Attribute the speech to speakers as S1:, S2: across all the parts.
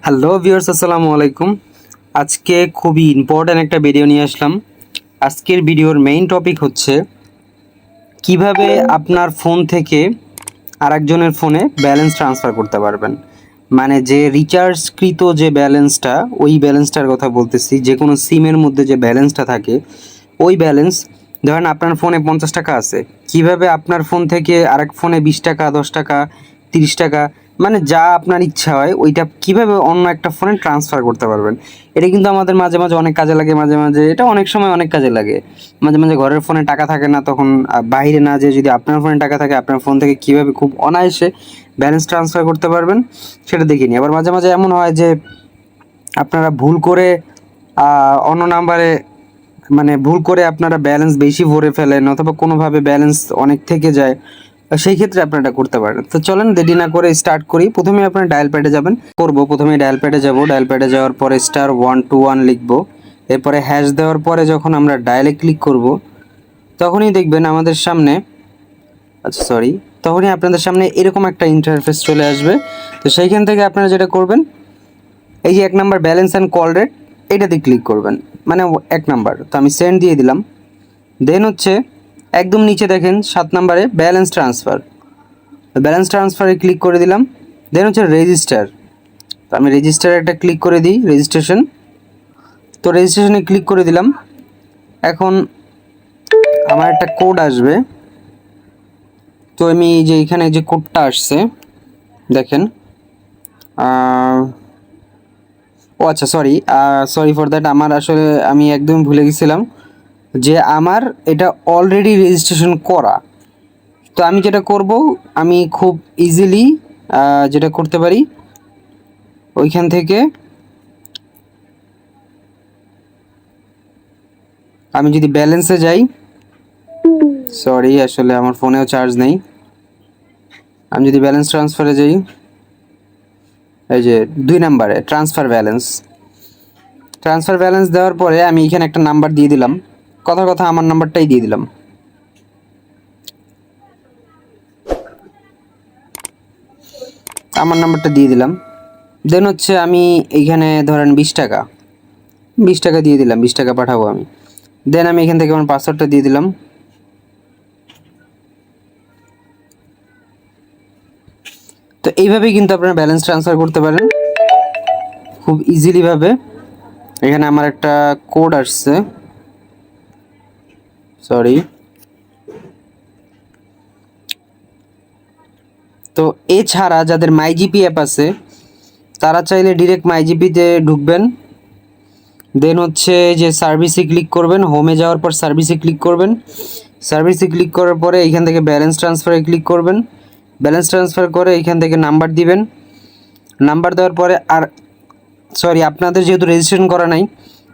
S1: Hello viewers, আসসালামু আলাইকুম। আজকে খুবই ইম্পর্ট্যান্ট একটা ভিডিও নিয়ে আসলাম। আজকের ভিডিওর মেইন টপিক হচ্ছে কিভাবে আপনার ফোন থেকে আরেকজনের ফোনে ব্যালেন্স ট্রান্সফার করতে পারবেন। মানে যে রিচার্জকৃত যে ব্যালেন্সটা, ওই ব্যালেন্সটার কথা বলতেছি। যে কোনো সিমের মধ্যে যে ব্যালেন্সটা থাকে, ওই ব্যালেন্স, ধরেন আপনার ফোনে 50 টাকা আছে, কিভাবে আপনার ফোন থেকে আরেক ফোনে 20 টাকা, 10 টাকা, 30 টাকা, মানে যা আপনার ইচ্ছা হয় ওইটা কিভাবে অন্য একটা ফোনে ট্রান্সফার করতে পারবেন। এটা কিন্তু আমাদের মাঝে মাঝে অনেক কাজে লাগে, মাঝে মাঝে এটা অনেক সময় অনেক কাজে লাগে। মাঝে মাঝে ঘরের ফোনে টাকা থাকে না, তখন বাইরে না যেয়ে যদি আপনার ফোনে টাকা থাকে, আপনার ফোন থেকে কিভাবে খুব অনায়াসে ব্যালেন্স ট্রান্সফার করতে পারবেন সেটা দেখে নিই। আবার মাঝে মাঝে এমন হয় যে আপনারা ভুল করে অন্য নাম্বারে, মানে ভুল করে আপনারা ব্যালেন্স বেশি ভরে ফেলেন, অথবা কোনোভাবে ব্যালেন্স অনেক থেকে যায়, সেই ক্ষেত্রে আপনারা এটা করতে পারেন। তো চলেন দেরি না করে স্টার্ট করি। প্রথমে আপনারা ডায়াল প্যাডে যাবেন। প্রথমে ডায়াল প্যাডে যাব। ডায়াল প্যাডে যাওয়ার পরে *121 লিখব। এরপরে হ্যাশ দেওয়ার পরে যখন আমরা ডায়ালে ক্লিক করব, তখনই দেখবেন আমাদের সামনে, তখনই আপনাদের সামনে এরকম একটা ইন্টারফেস চলে আসবে। তো সেইখান থেকে আপনারা যেটা করবেন, এই যে 1 number balance and call rate, এটাতে ক্লিক করবেন, মানে 1 নাম্বার। তো আমি সেন্ড দিয়ে দিলাম। দেন হচ্ছে একদম নিচে দেখেন 7 নাম্বারে ব্যালেন্স ট্রান্সফার, ব্যালেন্স ট্রান্সফারে ক্লিক করে দিলাম। দেন হচ্ছে রেজিস্টার, তো আমি রেজিস্টারে একটা ক্লিক করে দিই, রেজিস্ট্রেশন। তো রেজিস্ট্রেশনে ক্লিক করে দিলাম। এখন আমার একটা কোড আসবে। তো আমি যে এখানে যে কোডটা আসছে দেখেন, ও আচ্ছা, সরি ফর দ্যাট। আমার আসলে আমি একদম ভুলে গেছিলাম যে আমার এটা অলরেডি রেজিস্ট্রেশন করা। তো আমি যেটা করব, আমি খুব ইজিলি যেটা করতে পারি, ওইখান থেকে আমি যদি ব্যালেন্সে যাই, আসলে আমার ফোনেও চার্জ নেই। আমি যদি ব্যালেন্স ট্রান্সফারে যাই, এই যে 2 নাম্বারে ট্রান্সফার ব্যালেন্স দেওয়ার পরে আমি এখানে একটা নাম্বার দিয়ে দিলাম। কথার কথা আমার নাম্বারটাই দিয়ে দিলাম। দেন হচ্ছে আমি এইখানে ধরেন 20 টাকা দিয়ে দিলাম, 20 টাকা পাঠাবো আমি। দেন আমি এখান থেকে আমার পাসওয়ার্ডটা দিয়ে দিলাম। তো এইভাবেই কিন্তু আপনারা ব্যালেন্স ট্রান্সফার করতে পারেন খুব ইজিলি ভাবে। এখানে আমার একটা কোড আসছে, তো এছাড়া যাদের মাইজিপি অ্যাপ আছে, তারা চাইলে ডিরেক্ট মাইজিপিতে ঢুকবেন। দেন হচ্ছে যে সার্ভিসে ক্লিক করবেন, হোমে যাওয়ার পর সার্ভিসে ক্লিক করবেন। সার্ভিসে ক্লিক করার পরে এইখান থেকে ব্যালেন্স ট্রান্সফারে ক্লিক করবেন। ব্যালেন্স ট্রান্সফার করে এইখান থেকে নাম্বার দিবেন। নাম্বার দেওয়ার পরে আপনাদের যেহেতু রেজিস্ট্রেশন করা নাই,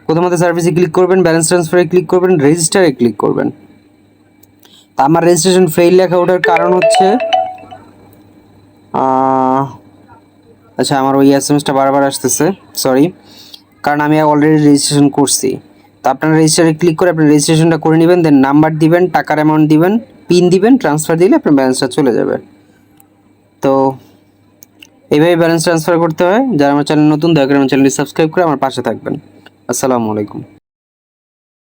S1: প্রথমত সার্ভিসে ক্লিক করবেন, ব্যালেন্স ট্রান্সফারে ক্লিক করবেন, রেজিস্টারে ক্লিক করবেন। তা আমার রেজিস্ট্রেশন ফেইল লেখা ওঠার কারণ হচ্ছে, আচ্ছা আমার ওই এসএমএসটা বারবার আসতেছে, কারণ আমি অলরেডি রেজিস্ট্রেশন করছি। তো আপনারা রেজিস্টারে ক্লিক করে আপনি রেজিস্ট্রেশনটা করে নেবেন, দেন নাম্বার দিবেন, টাকার অ্যামাউন্ট দিবেন, পিন দিবেন, ট্রান্সফার দিলে আপনার ব্যালেন্সটা চলে যাবে। তো এইভাবে ব্যালেন্স ট্রান্সফার করতে হয়। যারা আমার চ্যানেল নতুন, দয়া করে আমার চ্যানেলটি সাবস্ক্রাইব করে আমার পাশে থাকবেন। আসসালামু আলাইকুম।